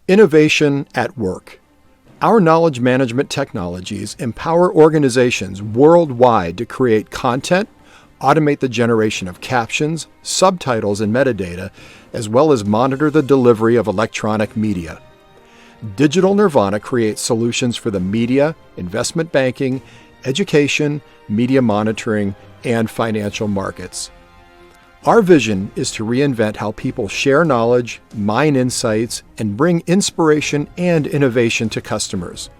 Innovation at work. Our knowledge management technologies empower organizations worldwide to create content, automate the generation of captions, subtitles, and metadata, as well as monitor the delivery of electronic media. Digital Nirvana creates solutions for the media, investment banking, education, media monitoring, and financial markets. Our vision is to reinvent how people share knowledge, mine insights, and bring inspiration and innovation to customers.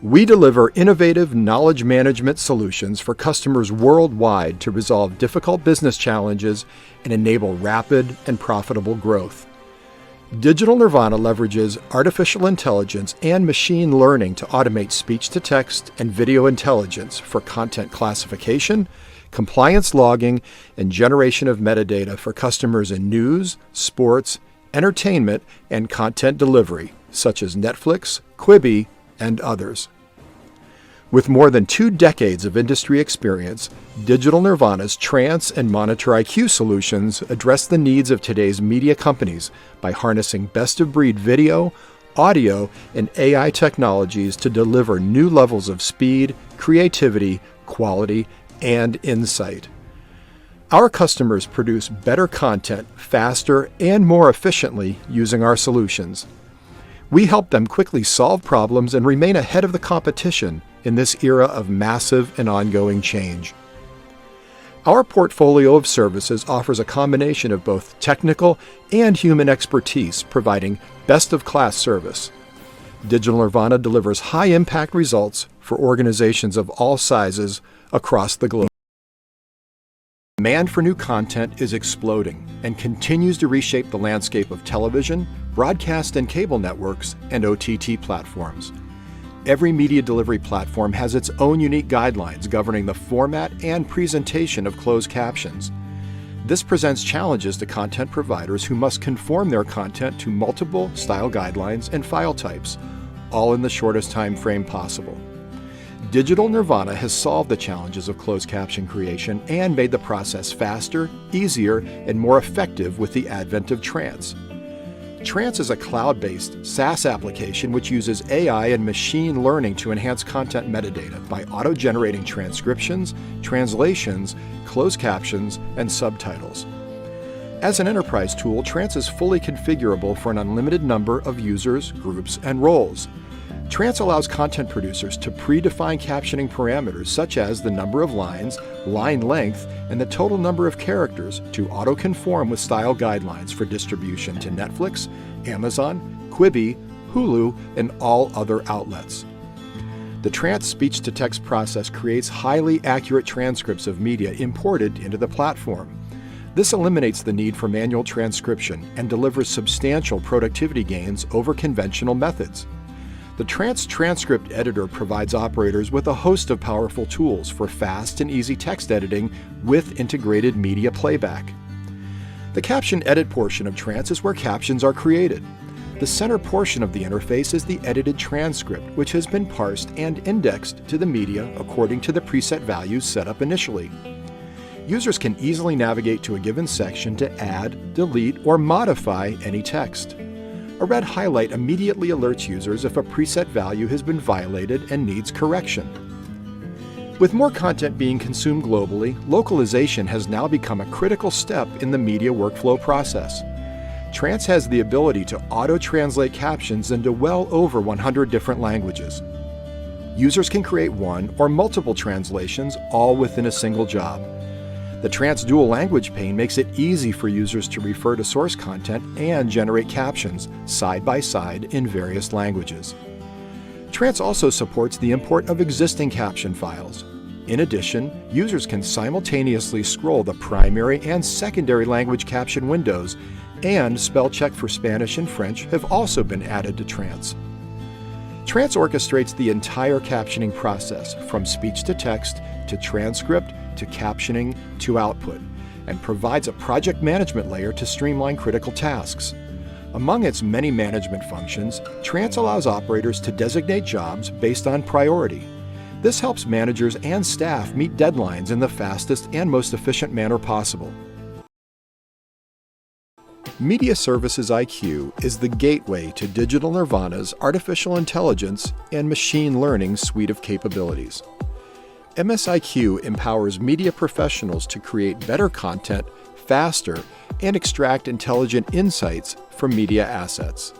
We deliver innovative knowledge management solutions for customers worldwide to resolve difficult business challenges and enable rapid and profitable growth. Digital Nirvana leverages artificial intelligence and machine learning to automate speech-to-text and video intelligence for content classification, compliance logging, and generation of metadata for customers in news, sports, entertainment, and content delivery, such as Netflix, Quibi, and others. With more than 2 decades of industry experience, Digital Nirvana's Trans and Monitor IQ solutions address the needs of today's media companies by harnessing best-of-breed video, audio, and AI technologies to deliver new levels of speed, creativity, quality, and insight. Our customers produce better content faster and more efficiently using our solutions. We help them quickly solve problems and remain ahead of the competition in this era of massive and ongoing change. Our portfolio of services offers a combination of both technical and human expertise, providing best-of-class service. Digital Nirvana delivers high-impact results for organizations of all sizes across the globe. Demand for new content is exploding and continues to reshape the landscape of television, broadcast and cable networks, and OTT platforms. Every media delivery platform has its own unique guidelines governing the format and presentation of closed captions. This presents challenges to content providers who must conform their content to multiple style guidelines and file types, all in the shortest time frame possible. Digital Nirvana has solved the challenges of closed caption creation and made the process faster, easier, and more effective with the advent of Trans. Trans is a cloud-based SaaS application which uses AI and machine learning to enhance content metadata by auto-generating transcriptions, translations, closed captions, and subtitles. As an enterprise tool, Trans is fully configurable for an unlimited number of users, groups, and roles. Trans allows content producers to predefine captioning parameters such as the number of lines, line length, and the total number of characters to auto-conform with style guidelines for distribution to Netflix, Amazon, Quibi, Hulu, and all other outlets. The Trans speech-to-text process creates highly accurate transcripts of media imported into the platform. This eliminates the need for manual transcription and delivers substantial productivity gains over conventional methods. The Trans transcript editor provides operators with a host of powerful tools for fast and easy text editing with integrated media playback. The caption edit portion of Trans is where captions are created. The center portion of the interface is the edited transcript, which has been parsed and indexed to the media according to the preset values set up initially. Users can easily navigate to a given section to add, delete, or modify any text. A red highlight immediately alerts users if a preset value has been violated and needs correction. With more content being consumed globally, localization has now become a critical step in the media workflow process. Trans has the ability to auto-translate captions into well over 100 different languages. Users can create one or multiple translations all within a single job. The Trans dual language pane makes it easy for users to refer to source content and generate captions side by side in various languages. Trans also supports the import of existing caption files. In addition, users can simultaneously scroll the primary and secondary language caption windows, and spell check for Spanish and French have also been added to Trans. Trans orchestrates the entire captioning process from speech to text to transcript to captioning to output, and provides a project management layer to streamline critical tasks. Among its many management functions, Trans allows operators to designate jobs based on priority. This helps managers and staff meet deadlines in the fastest and most efficient manner possible. Media Services IQ is the gateway to Digital Nirvana's artificial intelligence and machine learning suite of capabilities. MSIQ empowers media professionals to create better content faster and extract intelligent insights from media assets.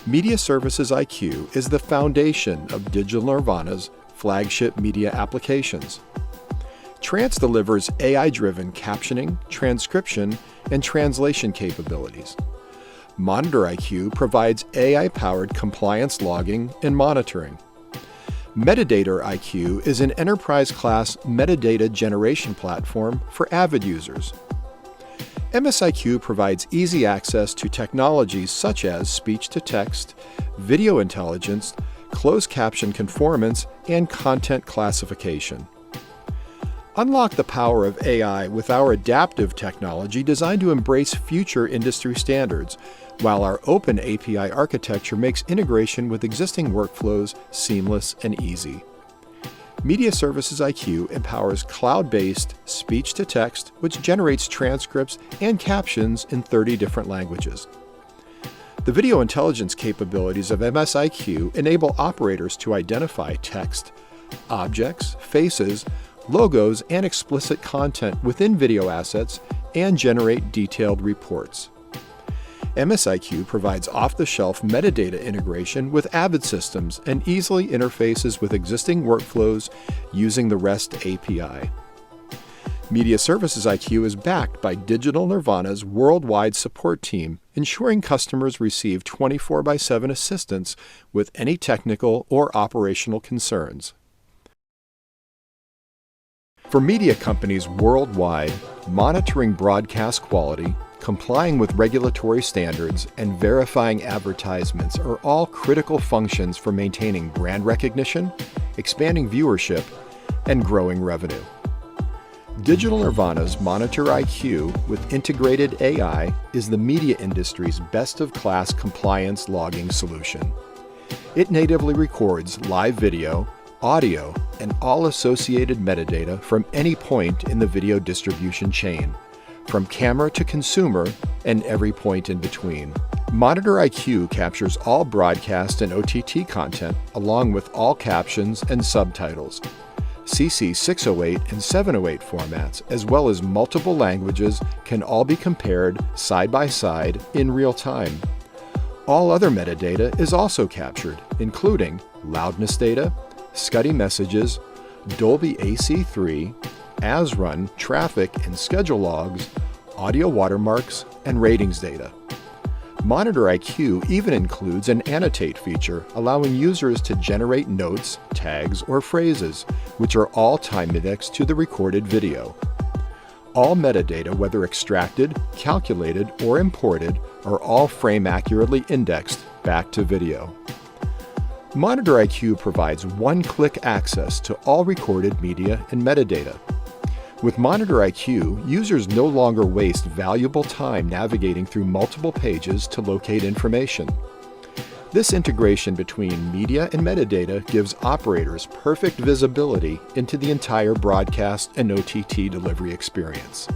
Media Services IQ is the foundation of Digital Nirvana's flagship media applications. Trans delivers AI-driven captioning, transcription, and translation capabilities. Monitor IQ provides AI-powered compliance logging and monitoring. Metadata IQ is an enterprise-class metadata generation platform for avid users. MSIQ provides easy access to technologies such as speech-to-text, video intelligence, closed caption conformance, and content classification. Unlock the power of AI with our adaptive technology designed to embrace future industry standards, while our open API architecture makes integration with existing workflows seamless and easy. Media Services IQ empowers cloud-based speech-to-text, which generates transcripts and captions in 30 different languages. The video intelligence capabilities of MSIQ enable operators to identify text, objects, faces, logos, and explicit content within video assets and generate detailed reports. MSIQ provides off-the-shelf metadata integration with Avid systems and easily interfaces with existing workflows using the REST API. Media Services IQ is backed by Digital Nirvana's worldwide support team, ensuring customers receive 24/7 assistance with any technical or operational concerns. For media companies worldwide, monitoring broadcast quality, complying with regulatory standards, and verifying advertisements are all critical functions for maintaining brand recognition, expanding viewership, and growing revenue. Digital Nirvana's Monitor IQ with integrated AI is the media industry's best-of-class compliance logging solution. It natively records live video, audio, and all associated metadata from any point in the video distribution chain, from camera to consumer and every point in between. Monitor IQ captures all broadcast and OTT content along with all captions and subtitles. CC 608 and 708 formats, as well as multiple languages, can all be compared side by side in real time. All other metadata is also captured, including loudness data, SCSI messages, Dolby AC3, AS-run, traffic and schedule logs, audio watermarks, and ratings data. Monitor IQ even includes an annotate feature, allowing users to generate notes, tags, or phrases, which are all time-indexed to the recorded video. All metadata, whether extracted, calculated, or imported, are all frame-accurately indexed back to video. Monitor IQ provides one-click access to all recorded media and metadata. With Monitor IQ, users no longer waste valuable time navigating through multiple pages to locate information. This integration between media and metadata gives operators perfect visibility into the entire broadcast and OTT delivery experience.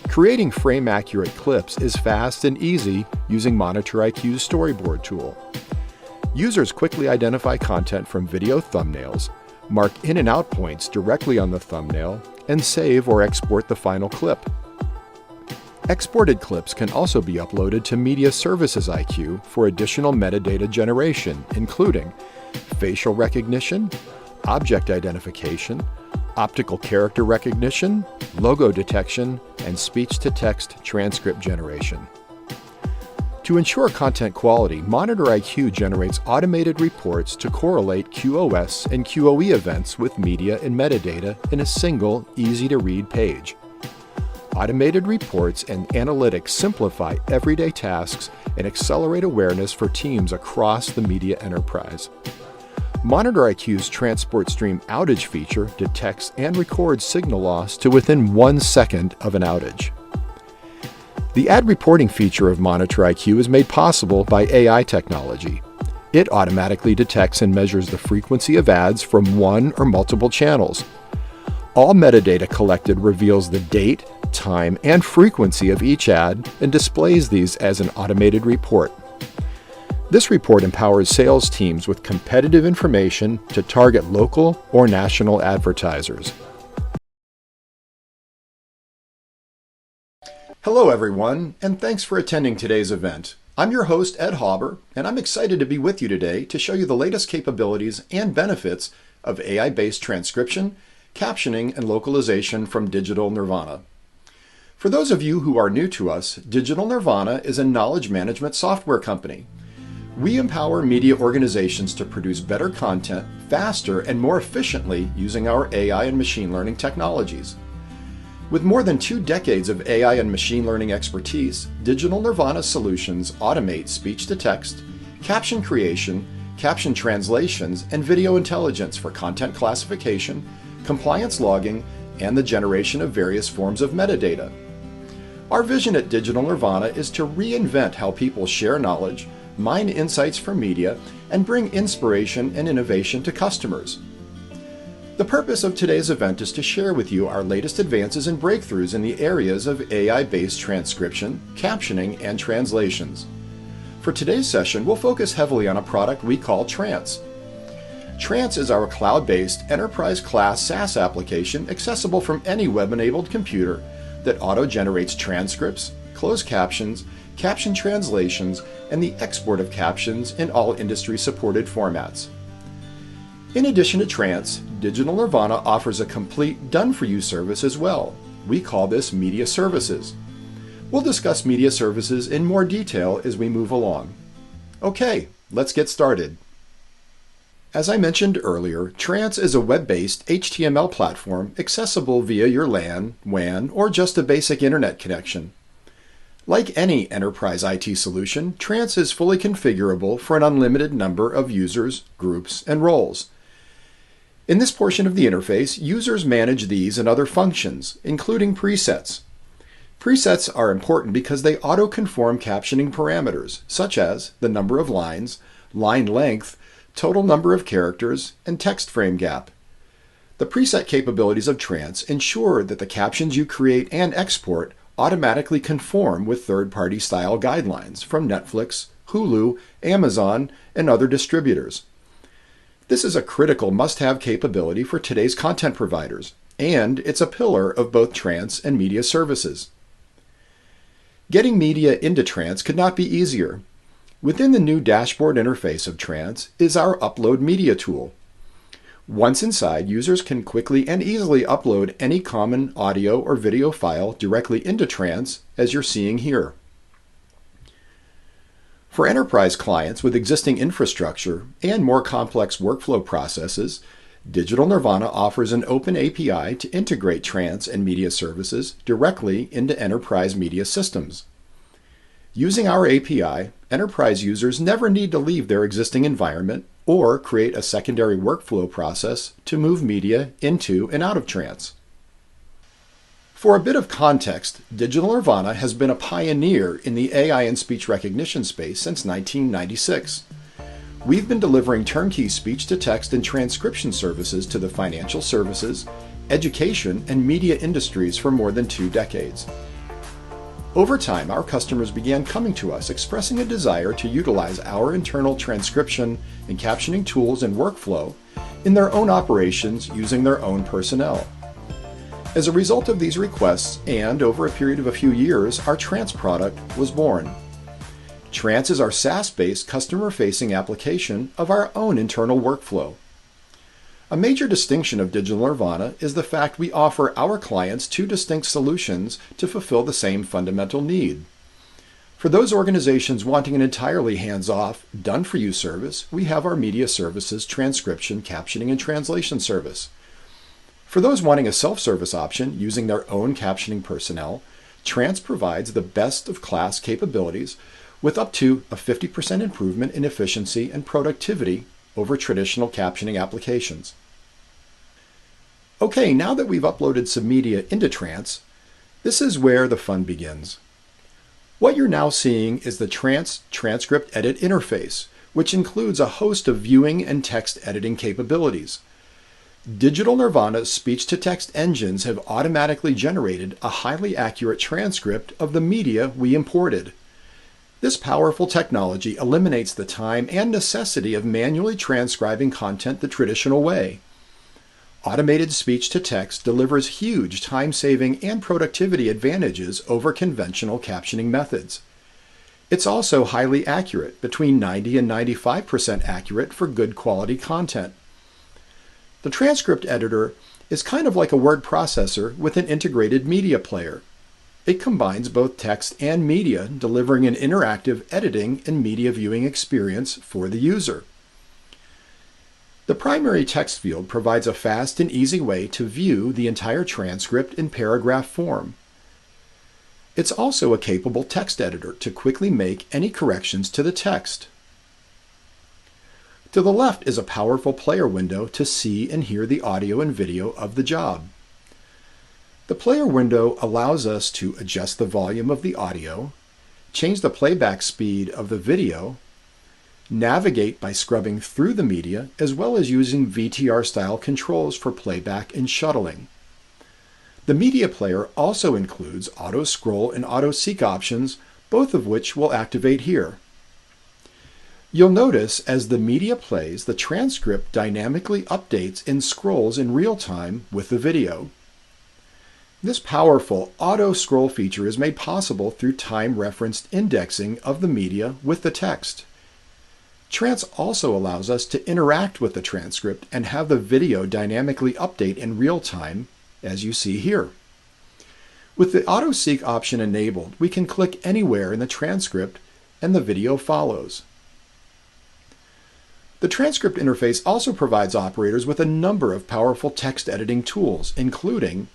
Creating frame-accurate clips is fast and easy using Monitor IQ's storyboard tool. Users quickly identify content from video thumbnails, mark in and out points directly on the thumbnail, and save or export the final clip. Exported clips can also be uploaded to Media Services IQ for additional metadata generation, including facial recognition, object identification, optical character recognition, logo detection, and speech-to-text transcript generation. To ensure content quality, Monitor IQ generates automated reports to correlate QoS and QoE events with media and metadata in a single, easy-to-read page. Automated reports and analytics simplify everyday tasks and accelerate awareness for teams across the media enterprise. Monitor IQ's Transport Stream outage feature detects and records signal loss to within 1 second of an outage. The ad reporting feature of Monitor IQ is made possible by AI technology. It automatically detects and measures the frequency of ads from one or multiple channels. All metadata collected reveals the date, time, and frequency of each ad and displays these as an automated report. This report empowers sales teams with competitive information to target local or national advertisers. Hello everyone, and thanks for attending today's event. I'm your host, Ed Hauber, and I'm excited to be with you today to show you the latest capabilities and benefits of AI-based transcription, captioning, and localization from Digital Nirvana. For those of you who are new to us, Digital Nirvana is a knowledge management software company. We empower media organizations to produce better content faster and more efficiently using our AI and machine learning technologies. With more than 2 decades of AI and machine learning expertise, Digital Nirvana solutions automate speech-to-text, caption creation, caption translations, and video intelligence for content classification, compliance logging, and the generation of various forms of metadata. Our vision at Digital Nirvana is to reinvent how people share knowledge, mine insights from media, and bring inspiration and innovation to customers. The purpose of today's event is to share with you our latest advances and breakthroughs in the areas of AI-based transcription, captioning, and translations. For today's session, we'll focus heavily on a product we call Trance. Trance is our cloud-based enterprise-class SaaS application accessible from any web-enabled computer that auto-generates transcripts, closed captions, caption translations, and the export of captions in all industry-supported formats. In addition to Trance, Digital Nirvana offers a complete done-for-you service as well. We call this Media Services. We'll discuss Media Services in more detail as we move along. Okay, let's get started. As I mentioned earlier, Trance is a web-based HTML platform accessible via your LAN, WAN, or just a basic internet connection. Like any enterprise IT solution, Trance is fully configurable for an unlimited number of users, groups, and roles. In this portion of the interface, users manage these and other functions, including presets. Presets are important because they auto-conform captioning parameters, such as the number of lines, line length, total number of characters, and text frame gap. The preset capabilities of Trance ensure that the captions you create and export automatically conform with third-party style guidelines from Netflix, Hulu, Amazon, and other distributors. This is a critical must-have capability for today's content providers, and it's a pillar of both Trance and Media Services. Getting media into Trance could not be easier. Within the new dashboard interface of Trance is our Upload Media tool. Once inside, users can quickly and easily upload any common audio or video file directly into Trance, as you're seeing here. For enterprise clients with existing infrastructure and more complex workflow processes, Digital Nirvana offers an open API to integrate Trance and Media Services directly into enterprise media systems. Using our API, enterprise users never need to leave their existing environment or create a secondary workflow process to move media into and out of Trance. For a bit of context, Digital Nirvana has been a pioneer in the AI and speech recognition space since 1996. We've been delivering turnkey speech-to-text and transcription services to the financial services, education, and media industries for more than 2 decades. Over time, our customers began coming to us expressing a desire to utilize our internal transcription and captioning tools and workflow in their own operations using their own personnel. As a result of these requests, and over a period of a few years, our Trance product was born. Trance is our SaaS-based customer-facing application of our own internal workflow. A major distinction of Digital Nirvana is the fact we offer our clients 2 distinct solutions to fulfill the same fundamental need. For those organizations wanting an entirely hands-off, done-for-you service, we have our Media Services transcription, captioning, and translation service. For those wanting a self-service option using their own captioning personnel, Trance provides the best-of-class capabilities with up to a 50% improvement in efficiency and productivity over traditional captioning applications. Okay, now that we've uploaded some media into Trance, this is where the fun begins. What you're now seeing is the Trance Transcript Edit interface, which includes a host of viewing and text editing capabilities. Digital Nirvana's speech-to-text engines have automatically generated a highly accurate transcript of the media we imported. This powerful technology eliminates the time and necessity of manually transcribing content the traditional way. Automated speech-to-text delivers huge time-saving and productivity advantages over conventional captioning methods. It's also highly accurate, between 90 and 95% accurate for good quality content. The transcript editor is kind of like a word processor with an integrated media player. It combines both text and media, delivering an interactive editing and media viewing experience for the user. The primary text field provides a fast and easy way to view the entire transcript in paragraph form. It's also a capable text editor to quickly make any corrections to the text. To the left is a powerful player window to see and hear the audio and video of the job. The player window allows us to adjust the volume of the audio, change the playback speed of the video, navigate by scrubbing through the media, as well as using VTR-style controls for playback and shuttling. The media player also includes auto-scroll and auto-seek options, both of which will activate here. You'll notice as the media plays, the transcript dynamically updates and scrolls in real time with the video. This powerful auto-scroll feature is made possible through time-referenced indexing of the media with the text. Trans also allows us to interact with the transcript and have the video dynamically update in real time, as you see here. With the auto-seek option enabled, we can click anywhere in the transcript and the video follows. The transcript interface also provides operators with a number of powerful text editing tools, including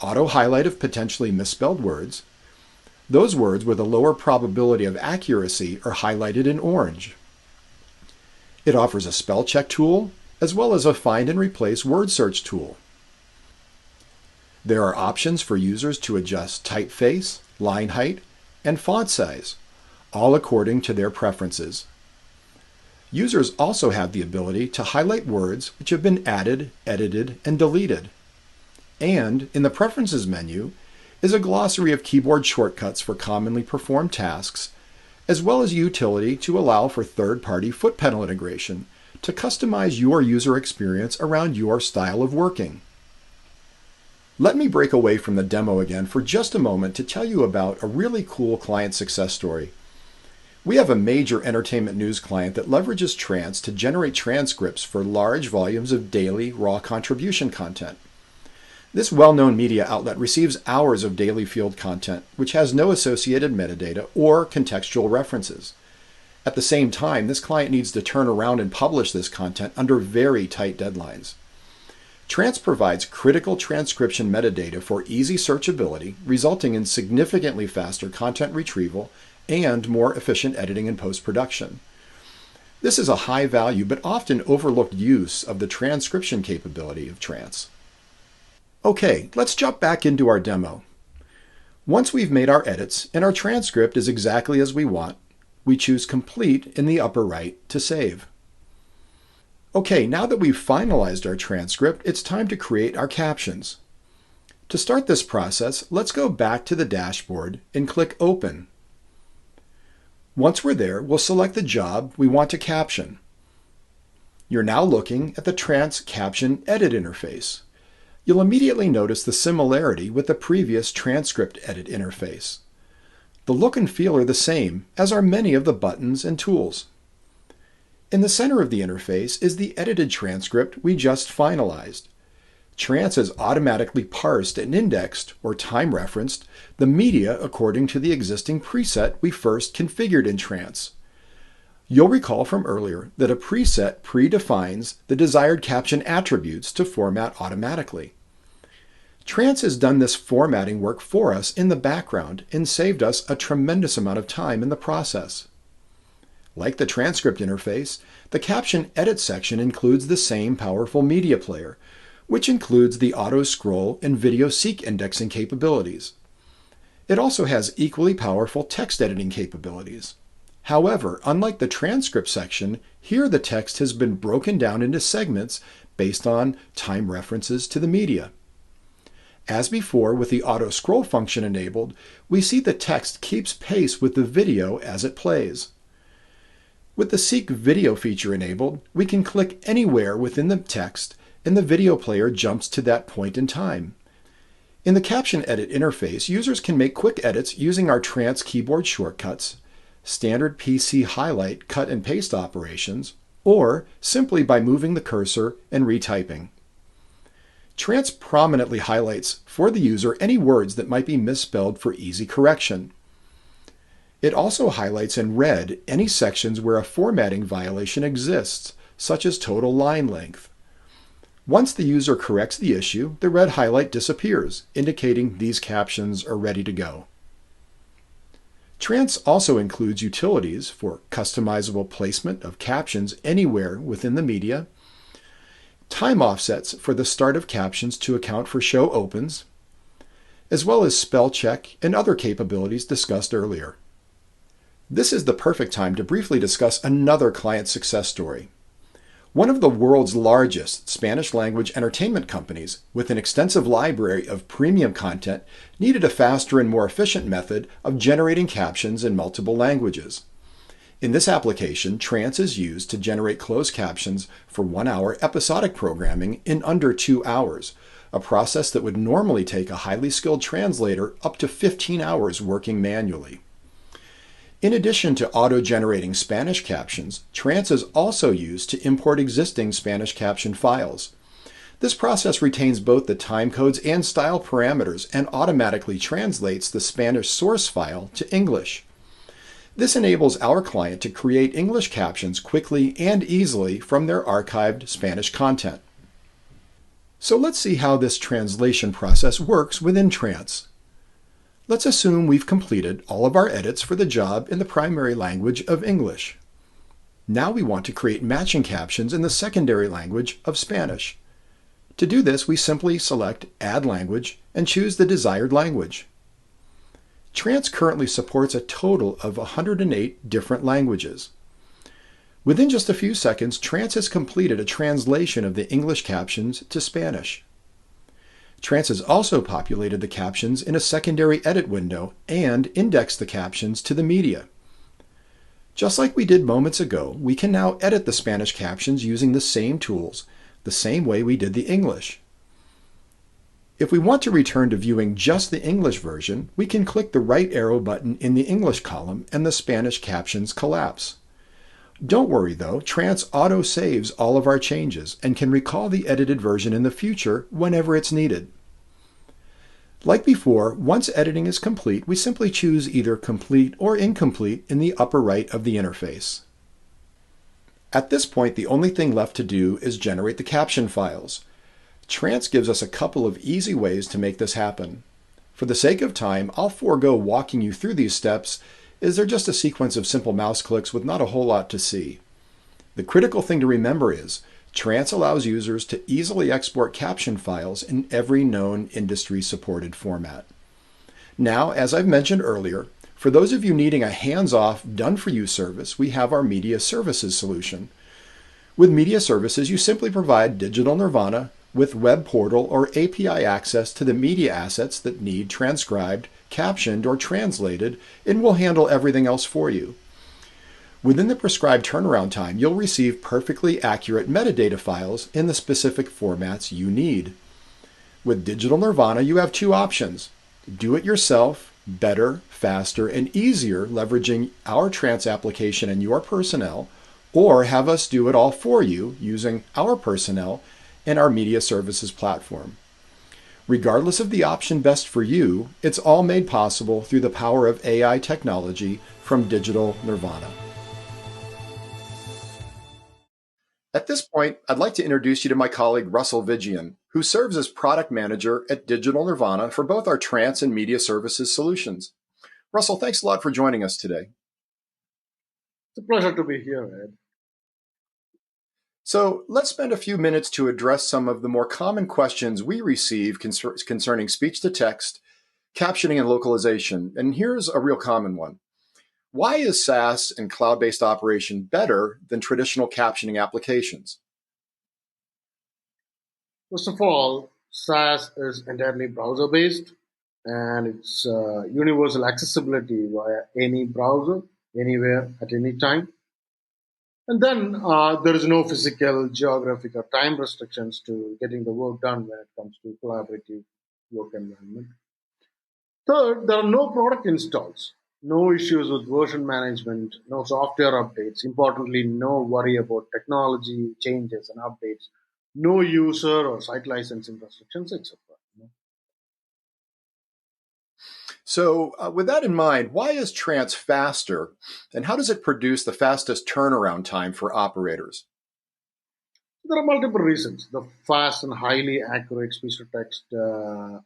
auto-highlight of potentially misspelled words. Those words with a lower probability of accuracy are highlighted in orange. It offers a spell check tool, as well as a find and replace word search tool. There are options for users to adjust typeface, line height, and font size, all according to their preferences. Users also have the ability to highlight words which have been added, edited, and deleted. And in the Preferences menu is a glossary of keyboard shortcuts for commonly performed tasks, as well as utility to allow for third-party foot pedal integration to customize your user experience around your style of working. Let me break away from the demo again for just a moment to tell you about a really cool client success story. We have a major entertainment news client that leverages Trans to generate transcripts for large volumes of daily raw contribution content. This well-known media outlet receives hours of daily field content, which has no associated metadata or contextual references. At the same time, this client needs to turn around and publish this content under very tight deadlines. Trans provides critical transcription metadata for easy searchability, resulting in significantly faster content retrieval and more efficient editing and post-production. This is a high-value but often overlooked use of the transcription capability of Trans. Okay, let's jump back into our demo. Once we've made our edits and our transcript is exactly as we want, we choose Complete in the upper right to save. Okay, now that we've finalized our transcript, it's time to create our captions. To start this process, let's go back to the dashboard and click Open. Once we're there, we'll select the job we want to caption. You're now looking at the Trans Caption Edit interface. You'll immediately notice the similarity with the previous transcript edit interface. The look and feel are the same, as are many of the buttons and tools. In the center of the interface is the edited transcript we just finalized. Trans has automatically parsed and indexed, or time-referenced, the media according to the existing preset we first configured in Trans. You'll recall from earlier that a preset predefines the desired caption attributes to format automatically. Trans has done this formatting work for us in the background and saved us a tremendous amount of time in the process. Like the transcript interface, the caption edit section includes the same powerful media player, which includes the auto-scroll and video seek indexing capabilities. It also has equally powerful text editing capabilities. However, unlike the transcript section, here the text has been broken down into segments based on time references to the media. As before, with the auto scroll function enabled, we see the text keeps pace with the video as it plays. With the Seek Video feature enabled, we can click anywhere within the text and the video player jumps to that point in time. In the Caption Edit interface, users can make quick edits using our Trans keyboard shortcuts, standard PC highlight, cut and paste operations, or simply by moving the cursor and retyping. Trans prominently highlights for the user any words that might be misspelled for easy correction. It also highlights in red any sections where a formatting violation exists, such as total line length. Once the user corrects the issue, the red highlight disappears, indicating these captions are ready to go. Trans also includes utilities for customizable placement of captions anywhere within the media, time offsets for the start of captions to account for show opens, as well as spell check and other capabilities discussed earlier. This is the perfect time to briefly discuss another client success story. One of the world's largest Spanish language entertainment companies, with an extensive library of premium content, needed a faster and more efficient method of generating captions in multiple languages. In this application, Trans is used to generate closed captions for 1-hour episodic programming in under 2 hours, a process that would normally take a highly skilled translator up to 15 hours working manually. In addition to auto-generating Spanish captions, Trans is also used to import existing Spanish caption files. This process retains both the timecodes and style parameters and automatically translates the Spanish source file to English. This enables our client to create English captions quickly and easily from their archived Spanish content. So let's see how this translation process works within Trans. Let's assume we've completed all of our edits for the job in the primary language of English. Now we want to create matching captions in the secondary language of Spanish. To do this, we simply select Add Language and choose the desired language. Trans currently supports a total of 108 different languages. Within just a few seconds, Trans has completed a translation of the English captions to Spanish. Trans has also populated the captions in a secondary edit window and indexed the captions to the media. Just like we did moments ago, we can now edit the Spanish captions using the same tools, the same way we did the English. If we want to return to viewing just the English version, we can click the right arrow button in the English column and the Spanish captions collapse. Don't worry though, Trans auto-saves all of our changes and can recall the edited version in the future whenever it's needed. Like before, once editing is complete, we simply choose either Complete or Incomplete in the upper right of the interface. At this point, the only thing left to do is generate the caption files. Trans gives us a couple of easy ways to make this happen. For the sake of time, I'll forego walking you through these steps, as they're just a sequence of simple mouse clicks with not a whole lot to see. The critical thing to remember is, Trans allows users to easily export caption files in every known industry-supported format. Now, as I've mentioned earlier, for those of you needing a hands-off, done-for-you service, we have our Media Services solution. With Media Services, you simply provide Digital Nirvana with web portal or API access to the media assets that need transcribed, captioned, or translated, and we'll handle everything else for you. Within the prescribed turnaround time, you'll receive perfectly accurate metadata files in the specific formats you need. With Digital Nirvana, you have two options: do it yourself, better, faster, and easier leveraging our Trans application and your personnel, or have us do it all for you using our personnel and our Media Services platform. Regardless of the option best for you, it's all made possible through the power of AI technology from Digital Nirvana. At this point, I'd like to introduce you to my colleague Russell Vigian, who serves as product manager at Digital Nirvana for both our Trans and Media Services solutions. Russell, thanks a lot for joining us today. It's a pleasure to be here, Ed. So let's spend a few minutes to address some of the more common questions we receive concerning speech-to-text, captioning, and localization. And here's a real common one. Why is SaaS and cloud-based operation better than traditional captioning applications? First of all, SaaS is entirely browser based and it's universal accessibility via any browser, anywhere, at any time. And then there is no physical, geographic, or time restrictions to getting the work done when it comes to collaborative work environment. Third, there are no product installs, no issues with version management, no software updates. Importantly, no worry about technology changes and updates, no user or site licensing restrictions, etc. So, with that in mind, why is Trance faster, and how does it produce the fastest turnaround time for operators? There are multiple reasons. The fast and highly accurate speech to text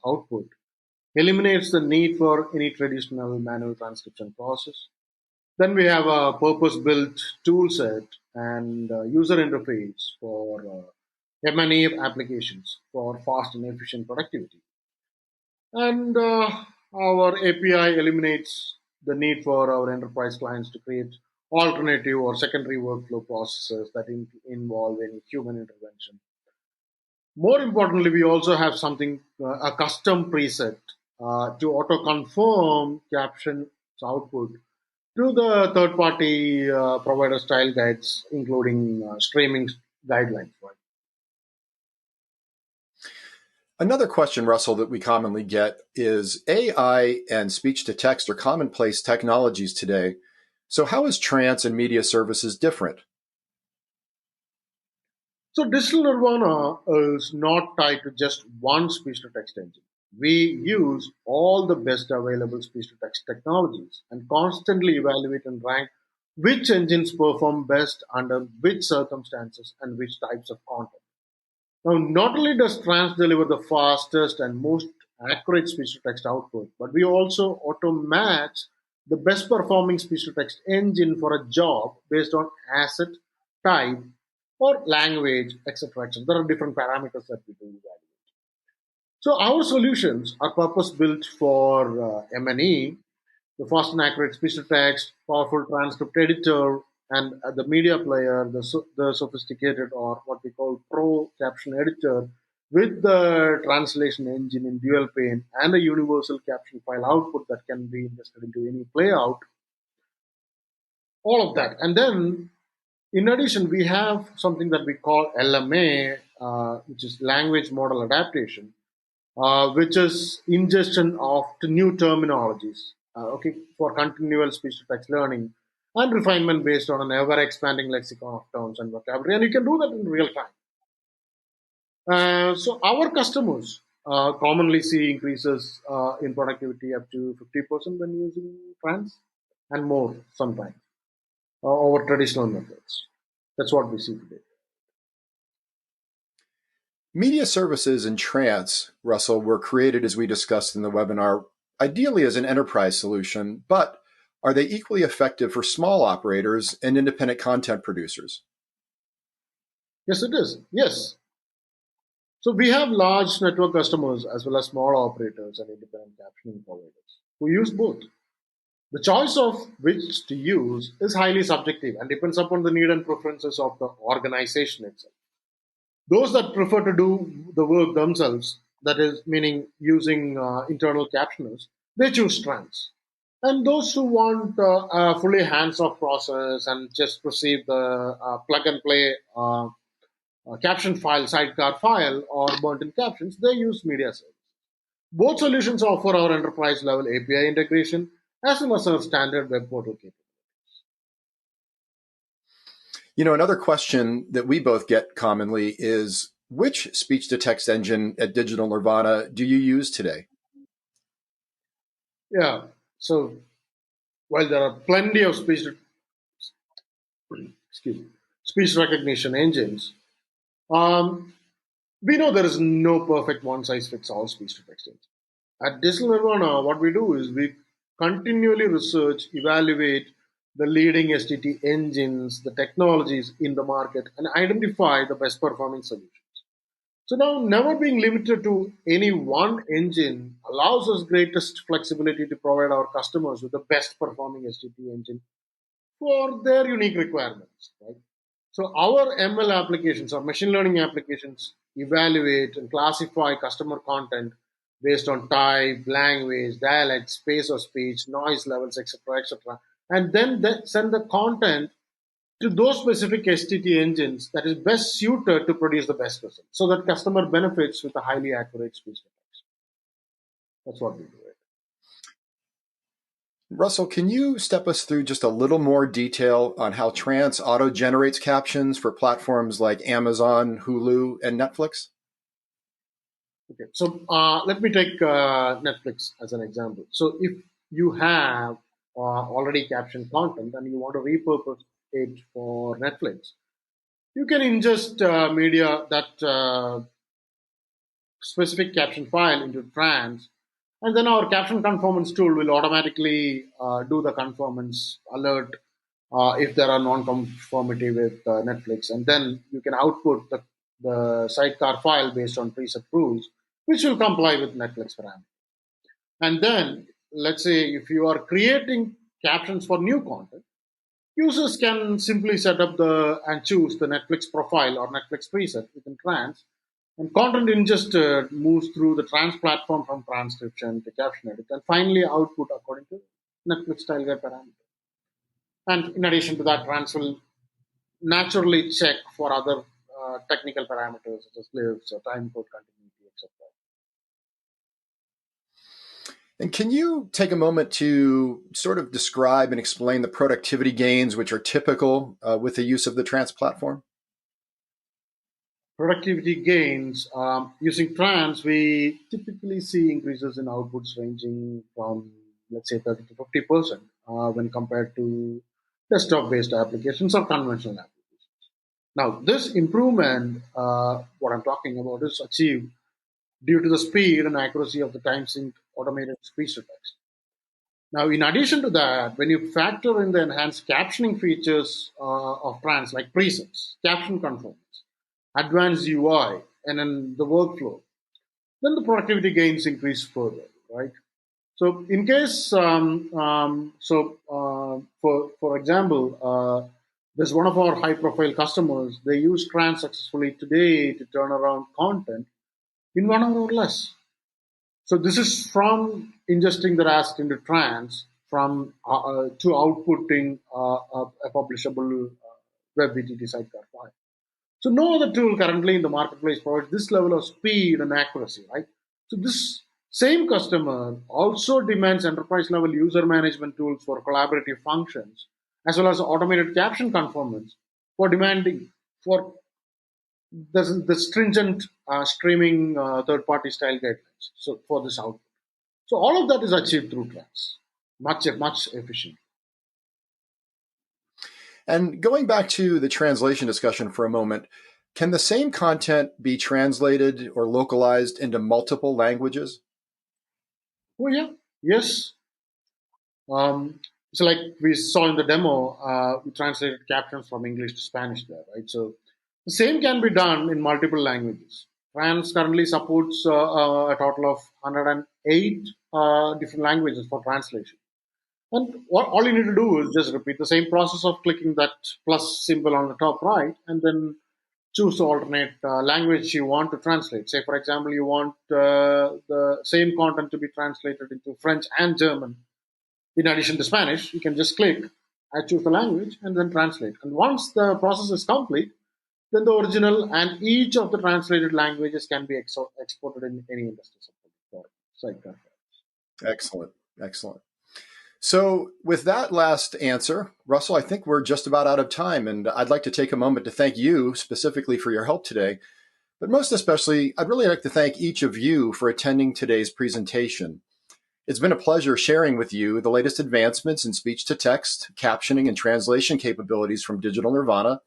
output eliminates the need for any traditional manual transcription process. Then we have a purpose-built tool set and user interface for M&E applications for fast and efficient productivity. And our API eliminates the need for our enterprise clients to create alternative or secondary workflow processes that involve any human intervention. More importantly, we also have something, a custom preset to auto confirm caption output to the third party provider style guides, including streaming guidelines. Right? Another question, Russell, that we commonly get is AI and speech to text are commonplace technologies today. So, how is Trance and media services different? So, Digital Nirvana is not tied to just one speech to text engine. We use all the best available speech to text technologies and constantly evaluate and rank which engines perform best under which circumstances and which types of content. Now, not only does Trans deliver the fastest and most accurate speech to text output, but we also auto match the best performing speech to text engine for a job based on asset, type, or language, etc. etc. There are different parameters that we do evaluate. So our solutions are purpose built for M&E, the fast and accurate speech to text, powerful transcript editor, and the media player, the sophisticated or what we call pro caption editor with the translation engine in dual pane and a universal caption file output that can be ingested into any playout, all of that. And then in addition, we have something that we call LMA, which is language model adaptation, which is ingestion of new terminologies, okay, for continual speech to text learning and refinement based on an ever expanding lexicon of terms and vocabulary. And you can do that in real time. So our customers commonly see increases in productivity up to 50% when using trans and more sometimes over traditional methods. That's what we see today. Media services and Trance, Russell, were created, as we discussed in the webinar, ideally as an enterprise solution, but are they equally effective for small operators and independent content producers? Yes, it is. Yes. So we have large network customers as well as small operators and independent captioning providers who use both. The choice of which to use is highly subjective and depends upon the need and preferences of the organization itself. Those that prefer to do the work themselves, that is, meaning using internal captioners, they choose trans. And those who want a fully hands-off process and just receive the plug and play caption file, sidecar file, or burnt-in captions, they use media service. Both solutions offer our enterprise-level API integration as well as our standard web portal capability. You know, another question that we both get commonly is which speech to text engine at Digital Nirvana do you use today? Yeah. So while there are plenty of excuse me, speech recognition engines, um, we know there is no perfect one size fits all speech to text engine. At Digital Nirvana, what we do is we continually research, evaluate the leading STT engines, the technologies in the market, and identify the best performing solutions. So now, never being limited to any one engine allows us greatest flexibility to provide our customers with the best performing STT engine for their unique requirements. Right? So our ML applications or machine learning applications evaluate and classify customer content based on type, language, dialect, space of speech, noise levels, etc., etc., and then they send the content to those specific STT engines that is best suited to produce the best result, so that customer benefits with a highly accurate speech detection. That's what we do. Russell, can you step us through just a little more detail on how Trans auto-generates captions for platforms like Amazon, Hulu, and Netflix? Okay, so let me take Netflix as an example. So if you have already captioned content and you want to repurpose it for Netflix, you can ingest media that specific caption file into Trans, and then our caption conformance tool will automatically do the conformance alert if there are non-conformity with Netflix, and then you can output the sidecar file based on preset rules, which will comply with Netflix parameters. And then, let's say if you are creating captions for new content, users can simply set up and choose the Netflix profile or Netflix preset within Trans, and content ingested moves through the Trans platform from transcription to caption edit, and finally output according to Netflix style guide parameters. And in addition to that, Trans will naturally check for other technical parameters such as glyphs or time code continuity, etc. And can you take a moment to sort of describe and explain the productivity gains which are typical with the use of the Trans platform? Productivity gains using Trans, we typically see increases in outputs ranging from, let's say, 30 to 50% when compared to desktop-based applications or conventional applications. Now, this improvement, what I'm talking about, is achieved due to the speed and accuracy of the time sync automated speech to text. Now, in addition to that, when you factor in the enhanced captioning features of Trans, like presets, caption conformance, advanced UI, and then the workflow, then the productivity gains increase further, right? So, in case, for example, there's one of our high-profile customers. They use Trans successfully today to turn around content in 1 hour or less. So this is from ingesting the RAST into Trans from to outputting a publishable web VTT sidecar file. So no other tool currently in the marketplace provides this level of speed and accuracy, right? So this same customer also demands enterprise level user management tools for collaborative functions, as well as automated caption conformance for demanding for the stringent streaming third-party style guidelines. So for this output, so all of that is achieved through Trans, much efficient. And going back to the translation discussion for a moment, can the same content be translated or localized into multiple languages? Oh yeah, yes. So like we saw in the demo, we translated captions from English to Spanish there, right? So the same can be done in multiple languages. Trans currently supports a total of 108 different languages for translation. And all you need to do is just repeat the same process of clicking that plus symbol on the top right, and then choose the alternate language you want to translate. Say, for example, you want the same content to be translated into French and German in addition to Spanish. You can just click, I choose the language, and then translate. And once the process is complete, then the original and each of the translated languages can be exported in any industry support sidecar. Excellent. Excellent. So with that last answer, Russell, I think we're just about out of time, and I'd like to take a moment to thank you specifically for your help today. But most especially, I'd really like to thank each of you for attending today's presentation. It's been a pleasure sharing with you the latest advancements in speech-to-text, captioning, and translation capabilities from Digital Nirvana.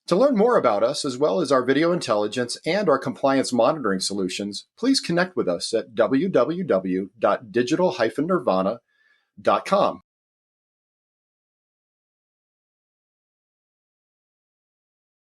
To learn more about us, as well as our video intelligence and our compliance monitoring solutions, please connect with us at www.digital-nirvana.com.